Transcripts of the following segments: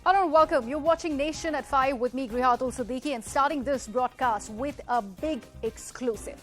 Hello and welcome. You're watching Nation at 5 with me, Griha Atul and starting this broadcast with a big exclusive.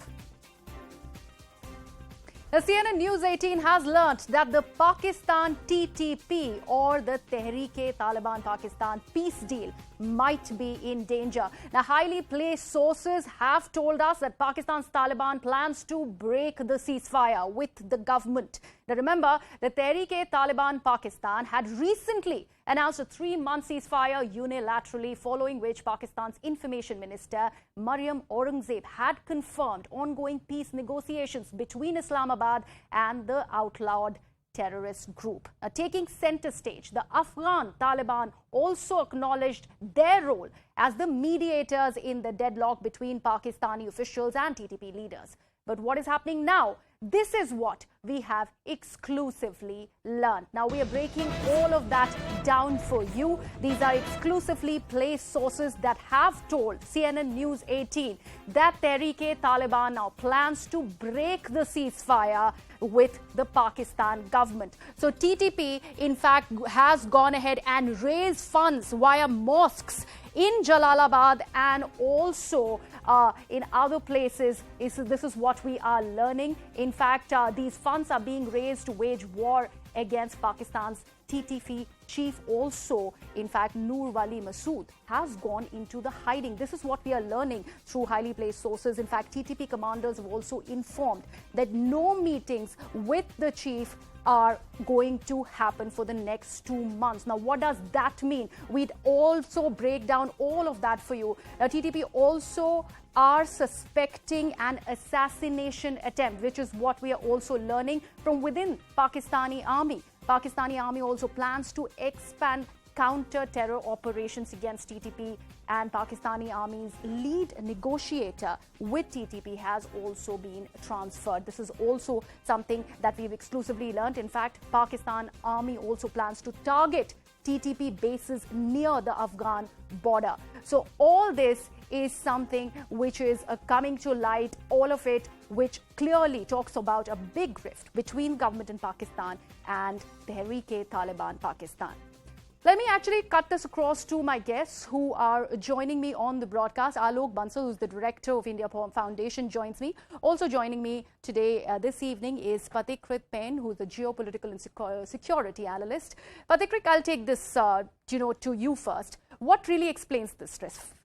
The CNN News 18 has learnt that the Pakistan-TTP or the tehreek-e-Taliban Pakistan peace deal might be in danger. Now, highly placed sources have told us that Pakistan's Taliban plans to break the ceasefire with the government. Now, remember, the tehreek-e-Taliban Pakistan had recently announced a 3-month ceasefire unilaterally, following which Pakistan's information minister Maryam Aurangzeb had confirmed ongoing peace negotiations between Islamabad and the outlawed terrorist group. Now, taking center stage, the Afghan Taliban also acknowledged their role as the mediators in the deadlock between Pakistani officials and TTP leaders. But what is happening now? This is what we have exclusively learned. Now, we are breaking all of that down for you. These are exclusively placed sources that have told CNN News 18 that Tehreek-e-Taliban now plans to break the ceasefire with the Pakistan government. So TTP, in fact, has gone ahead and raised funds via mosques in Jalalabad and also in other places. This is what we are learning. In fact, these funds are being raised to wage war against Pakistan's TTP chief. Also, in fact, Noor Wali Masood has gone into the hiding. This is what we are learning through highly placed sources. In fact, TTP commanders have also informed that no meetings with the chief are going to happen for the next 2 months. Now, what does that mean? We'd also break down all of that for you. Now, TTP also are suspecting an assassination attempt, which is what we are also learning from within Pakistani army. Pakistani army also plans to expand counter-terror operations against TTP, and Pakistani army's lead negotiator with TTP has also been transferred. This is also something that we've exclusively learned. In fact, Pakistan army also plans to target TTP bases near the Afghan border. So all this is something which is coming to light, all of it which clearly talks about a big rift between government in Pakistan and Tehreek-e-Taliban Pakistan. Let me actually cut this across to my guests who are joining me on the broadcast. Alok Bansal, who's the director of India Foundation, joins me. Also joining me today, this evening, is Pathikrit Pen, who's the geopolitical and security analyst. Pathikrit, I'll take this, to you first. What really explains this rift?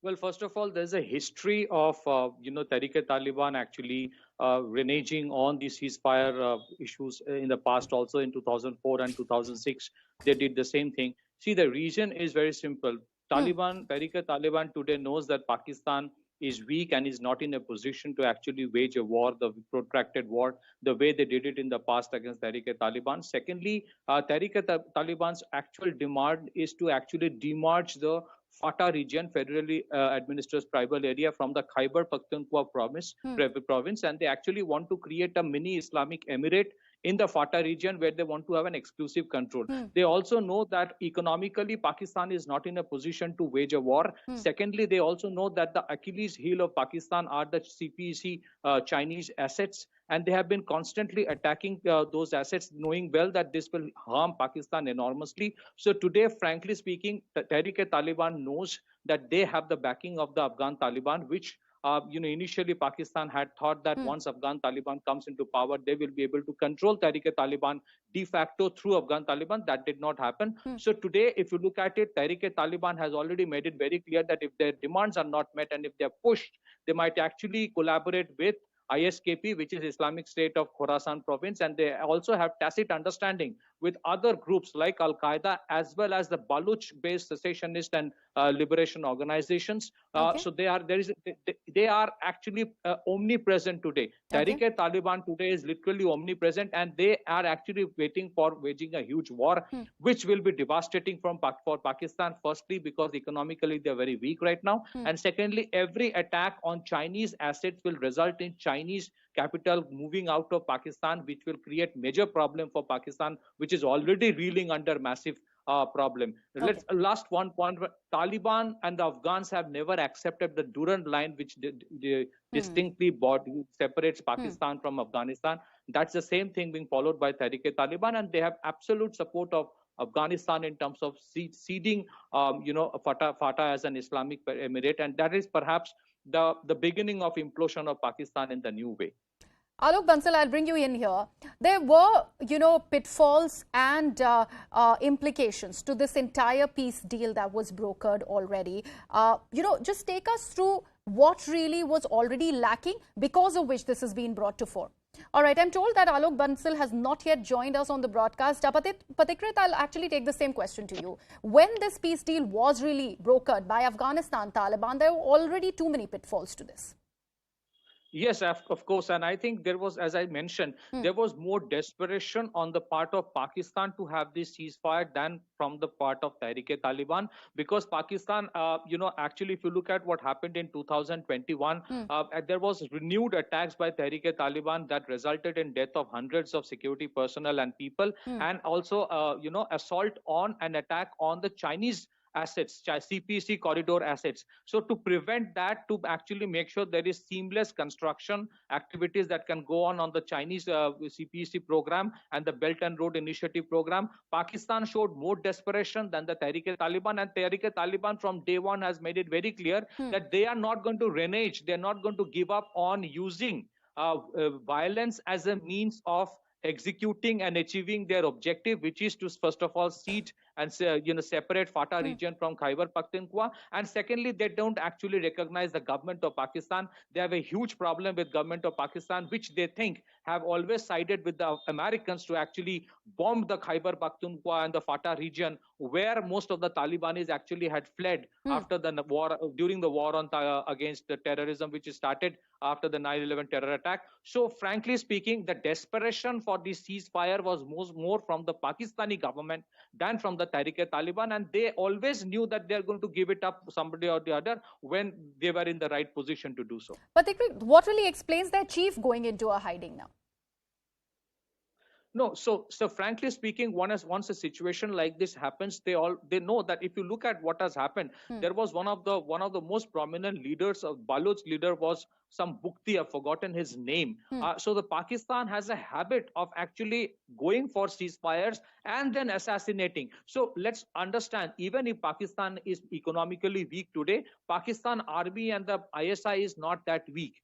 Well, first of all, there's a history of, Tehreek-e-Taliban actually reneging on the ceasefire issues in the past. Also in 2004 and 2006, they did the same thing. See, the reason is very simple. Tehreek-e-Taliban today knows that Pakistan is weak and is not in a position to actually wage a war, the protracted war, the way they did it in the past against Tehreek-e-Taliban. Secondly, Tehreek-e-Taliban's actual demand is to actually demerge the FATA region, federally administered tribal area, from the Khyber Pakhtunkhwa province, and they actually want to create a mini Islamic emirate in the FATA region where they want to have an exclusive control. They also know that economically Pakistan is not in a position to wage a war. Secondly, they also know that the Achilles heel of Pakistan are the CPEC Chinese assets, and they have been constantly attacking those assets, knowing well that this will harm Pakistan enormously. So today, frankly speaking, Tehreek-e-Taliban knows that they have the backing of the Afghan Taliban, which initially Pakistan had thought that once Afghan Taliban comes into power, they will be able to control Tehreek-e-Taliban de facto through Afghan Taliban. That did not happen. So today, if you look at it, Tehreek-e-Taliban has already made it very clear that if their demands are not met and if they're pushed, they might actually collaborate with ISKP, which is Islamic State of Khorasan province, and they also have tacit understanding with other groups like al-qaeda as well as the Baluch-based secessionist and liberation organizations. So they are actually omnipresent today. Tehreek-e-Taliban today is literally omnipresent, and they are actually waiting for waging a huge war, which will be devastating for Pakistan. Firstly, because economically they are very weak right now, and secondly, every attack on Chinese assets will result in Chinese capital moving out of Pakistan, which will create major problem for Pakistan, which is already reeling under massive problem. Last one point, Taliban and the Afghans have never accepted the Durand line, which distinctly separates Pakistan from Afghanistan. That's the same thing being followed by Tehreek-e-Taliban, and they have absolute support of Afghanistan in terms of ceding, Fatah as an Islamic emirate, and that is perhaps the beginning of implosion of Pakistan in the new way. Alok Bansal, I'll bring you in here. There were, pitfalls and implications to this entire peace deal that was brokered already. Just take us through what really was already lacking, because of which this has been brought to fore. All right, I'm told that Alok Bansal has not yet joined us on the broadcast. Patikrit, I'll actually take the same question to you. When this peace deal was really brokered by Afghanistan Taliban, there were already too many pitfalls to this. Yes, of course. And I think there was, as I mentioned, there was more desperation on the part of Pakistan to have this ceasefire than from the part of Tehreek-e-Taliban, because Pakistan, actually, if you look at what happened in 2021, there was renewed attacks by Tehreek-e-Taliban that resulted in death of hundreds of security personnel and people, and also, assault on an attack on the Chinese assets, CPC corridor assets. So to prevent that, to actually make sure there is seamless construction activities that can go on the Chinese CPC program and the Belt and Road Initiative program, Pakistan showed more desperation than the Tehreek-e-Taliban, and Tehreek-e-Taliban from day one has made it very clear that they are not going to renege, they're not going to give up on using violence as a means of executing and achieving their objective, which is to first of all cede and separate Fatah region from Khyber Pakhtunkhwa, and secondly, they don't actually recognize the government of Pakistan. They have a huge problem with government of Pakistan, which they think have always sided with the Americans to actually bomb the Khyber Pakhtunkhwa and the Fatah region, where most of the Talibanis actually had fled after the war, during the war on against the terrorism, which started after the 9/11 terror attack. So frankly speaking, the desperation for the ceasefire was more from the Pakistani government than from the Tehreek-e-Taliban, and they always knew that they're going to give it up somebody or the other when they were in the right position to do so. But what really explains their chief going into a hiding now? No, so frankly speaking, once a situation like this happens, they know that if you look at what has happened, there was one of the most prominent leaders of Baloch leader was some Bukti, I've forgotten his name. So the Pakistan has a habit of actually going for ceasefires and then assassinating. So let's understand, even if Pakistan is economically weak today, Pakistan army and the ISI is not that weak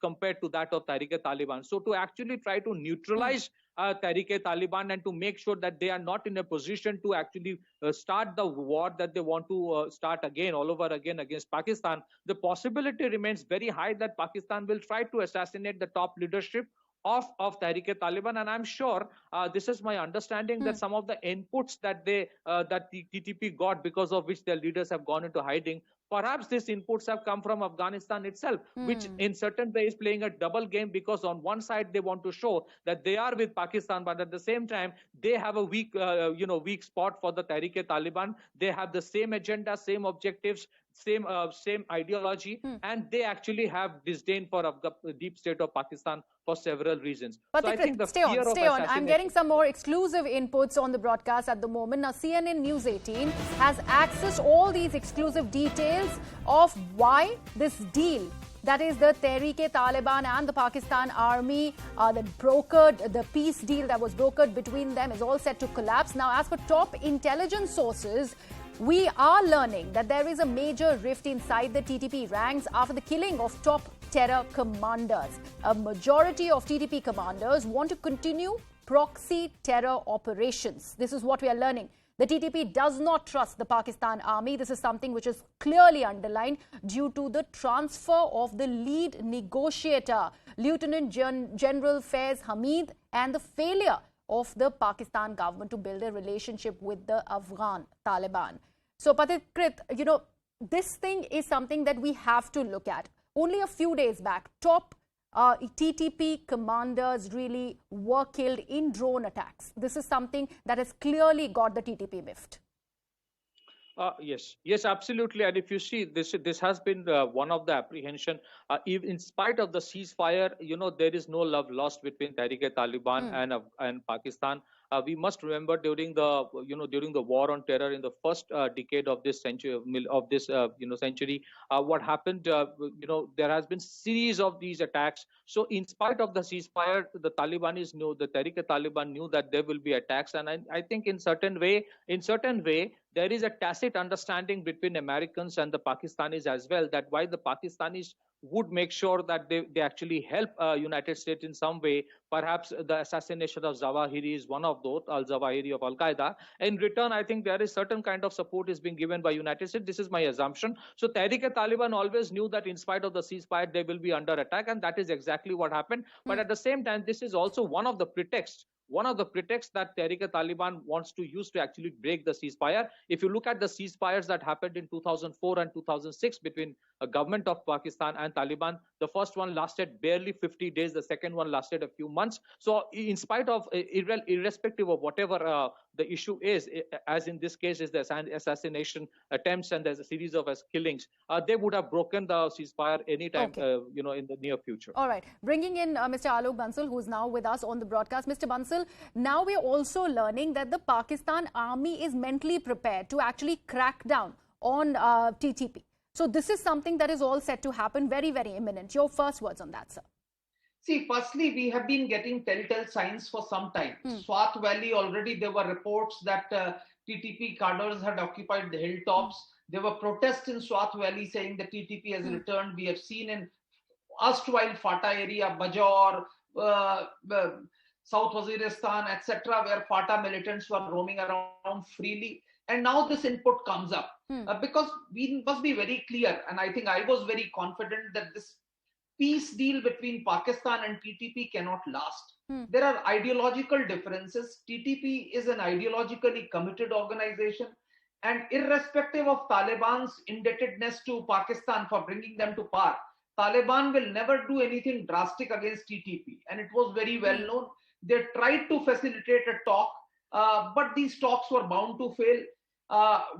compared to that of Tehreek-e-Taliban. So to actually try to neutralize Tehreek-e-Taliban and to make sure that they are not in a position to actually start the war that they want to start again, all over again against Pakistan, the possibility remains very high that Pakistan will try to assassinate the top leadership of Tehreek-e-Taliban, and I'm sure this is my understanding that some of the inputs that the TTP got, because of which their leaders have gone into hiding, perhaps these inputs have come from Afghanistan itself, which in certain way is playing a double game, because on one side they want to show that they are with Pakistan, but at the same time they have a weak spot for the Tehreek-e-Taliban. They have the same agenda, same objectives, same ideology, and they actually have disdain for the deep state of Pakistan for several reasons. But so I think the stay on. I'm getting some more exclusive inputs on the broadcast at the moment. Now, CNN News 18 has accessed all these exclusive details of why this deal, that is the Tehreek-e-Taliban and the Pakistan army, the peace deal that was brokered between them, is all set to collapse. Now, as per top intelligence sources, we are learning that there is a major rift inside the TTP ranks after the killing of top terror commanders. A majority of TTP commanders want to continue proxy terror operations. This is what we are learning. The TTP does not trust the Pakistan army. This is something which is clearly underlined due to the transfer of the lead negotiator, Lieutenant General Faiz Hamid, and the failure of the Pakistan government to build a relationship with the Afghan Taliban. So, Patikrit, this thing is something that we have to look at. Only a few days back, top TTP commanders really were killed in drone attacks. This is something that has clearly got the TTP miffed. Yes, absolutely. And if you see, this has been one of the apprehension. Even in spite of the ceasefire, there is no love lost between Tehreek-e-Taliban Hmm. and Pakistan. We must remember during the war on terror in the first decade of this century century, what happened. There has been series of these attacks. So in spite of the ceasefire, the Tehreek-e-Taliban knew that there will be attacks, and I think in certain way, there is a tacit understanding between Americans and the Pakistanis as well, that while the Pakistanis would make sure that they actually help United States in some way. Perhaps the assassination of Zawahiri is one of those, al-Zawahiri of al-Qaeda. In return, I think there is certain kind of support is being given by United States. This is my assumption. So Tehreek-e-Taliban always knew that in spite of the ceasefire, they will be under attack, and that is exactly what happened. But Hmm. at the same time, this is also one of the pretexts that Tehreek-e-Taliban wants to use to actually break the ceasefire. If you look at the ceasefires that happened in 2004 and 2006 between a government of Pakistan and Taliban, the first one lasted barely 50 days, the second one lasted a few months. So in spite of, irrespective of whatever the issue is, as in this case is the assassination attempts and there's a series of killings, they would have broken the ceasefire anytime, Okay. in the near future. All right. Bringing in Mr. Alok Bansal, who is now with us on the broadcast. Mr. Bansal, now we're also learning that the Pakistan army is mentally prepared to actually crack down on TTP. So this is something that is all set to happen very, very imminent. Your first words on that, sir. See, firstly, we have been getting telltale signs for some time. Swat Valley, already there were reports that TTP cadres had occupied the hilltops. There were protests in Swat Valley saying the TTP has returned. We have seen in erstwhile FATA area, Bajaur, South Waziristan, etc., where FATA militants were roaming around freely. And now this input comes up because we must be very clear. And I think I was very confident that this peace deal between Pakistan and TTP cannot last. There are ideological differences. TTP is an ideologically committed organization. And irrespective of Taliban's indebtedness to Pakistan for bringing them to par, Taliban will never do anything drastic against TTP. And it was very well known. They tried to facilitate a talk, but these talks were bound to fail.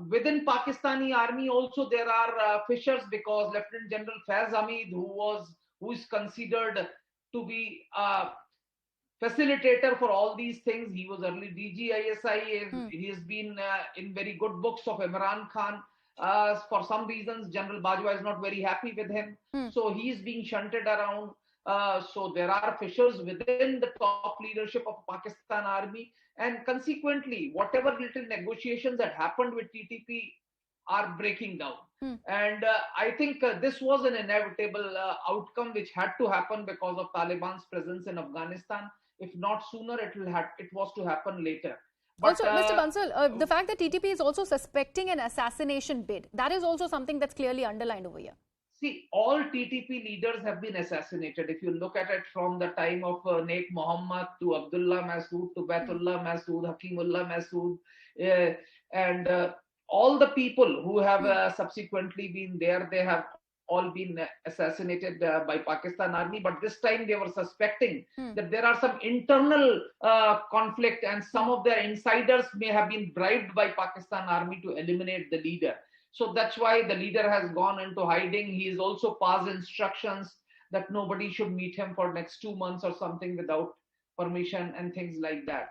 Within Pakistani army also there are fissures, because Lieutenant General Faiz Hamid, who is considered to be facilitator for all these things, he was early DGISI. He has been in very good books of Imran Khan. For some reasons, General Bajwa is not very happy with him, so he is being shunted around. So there are fissures within the top leadership of Pakistan army, and consequently, whatever little negotiations that happened with TTP are breaking down. And I think this was an inevitable outcome which had to happen because of Taliban's presence in Afghanistan. If not sooner, it was to happen later. But, also, Mr. Bansal, the fact that TTP is also suspecting an assassination bid, that is also something that's clearly underlined over here. See, all TTP leaders have been assassinated. If you look at it from the time of Naik Muhammad to Abdullah Masood to Baitullah Masood, Hakimullah Masood, and all the people who have subsequently been there, they have all been assassinated by Pakistan army. But this time they were suspecting that there are some internal conflict, and some of their insiders may have been bribed by Pakistan army to eliminate the leader. So that's why the leader has gone into hiding. He has also passed instructions that nobody should meet him for next 2 months or something without permission and things like that.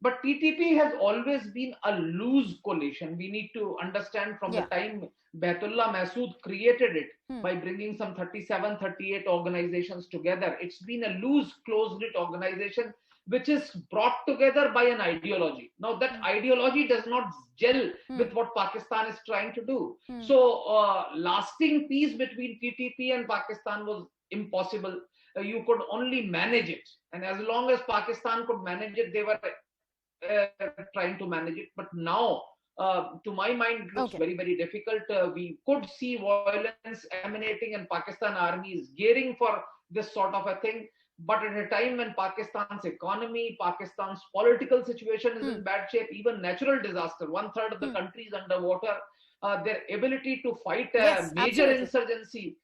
But TTP has always been a loose coalition. We need to understand from the time Baitullah Masood created it by bringing some 37, 38 organizations together. It's been a loose, close-knit organization which is brought together by an ideology. Now that ideology does not gel with what Pakistan is trying to do. So lasting peace between TTP and Pakistan was impossible. You could only manage it. And as long as Pakistan could manage it, they were trying to manage it. But now, to my mind, it looks very, very difficult. We could see violence emanating, and Pakistan army is gearing for this sort of a thing. But at a time when Pakistan's economy, Pakistan's political situation is in bad shape, even natural disaster, 1/3 of the country is underwater, their ability to fight a major insurgency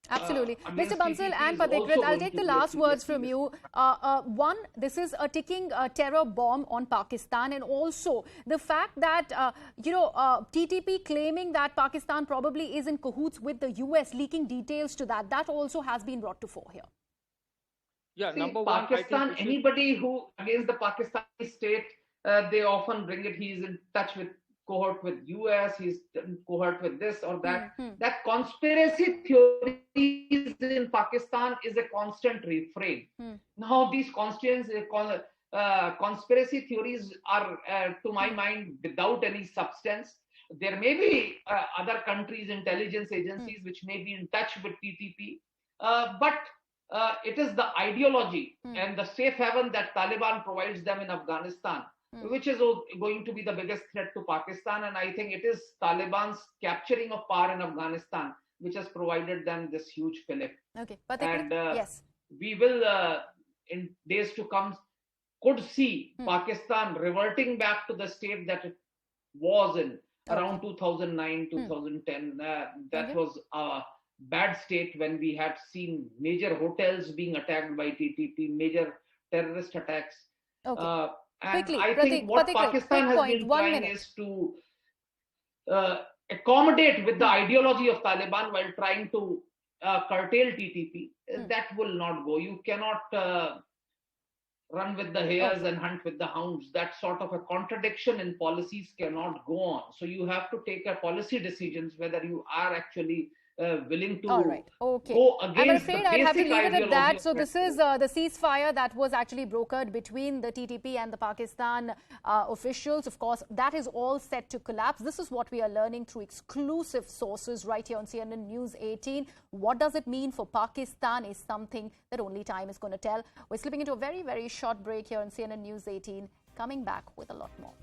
Absolutely. Mr. against Bansal TTP and is also Patikrit, I'll going take to the be a last words from serious you. One, this is a ticking terror bomb on Pakistan, and also the fact that, TTP claiming that Pakistan probably is in cahoots with the US, leaking details to that, that also has been brought to fore here. Yeah, See, number one, I think Pakistan, we should... anybody who against the Pakistani state, they often bring it. He's in touch with cohort with US. He's in cohort with this or that. That conspiracy theories in Pakistan is a constant refrain. Now these conspiracy theories are, to my mind, without any substance. There may be other countries' intelligence agencies which may be in touch with TTP, but it is the ideology and the safe haven that Taliban provides them in Afghanistan, which is going to be the biggest threat to Pakistan. And I think it is Taliban's capturing of power in Afghanistan which has provided them this huge fillip. Okay, but yes, we will, in days to come, could see Pakistan reverting back to the state that it was in around 2009, 2010. That was a bad state when we had seen major hotels being attacked by TTP, major terrorist attacks. Okay. And Quickly, I think what Pakistan has been trying is to accommodate with the ideology of Taliban while trying to curtail TTP. That will not go. You cannot run with the hares and hunt with the hounds. That sort of a contradiction in policies cannot go on. So you have to take a policy decisions whether you are actually willing to go against I'm afraid I'll have to leave it at that. So this is the ceasefire that was actually brokered between the TTP and the Pakistan officials. Of course, that is all set to collapse. This is what we are learning through exclusive sources right here on CNN News 18. What does it mean for Pakistan is something that only time is going to tell. We're slipping into a very, very short break here on CNN News 18. Coming back with a lot more.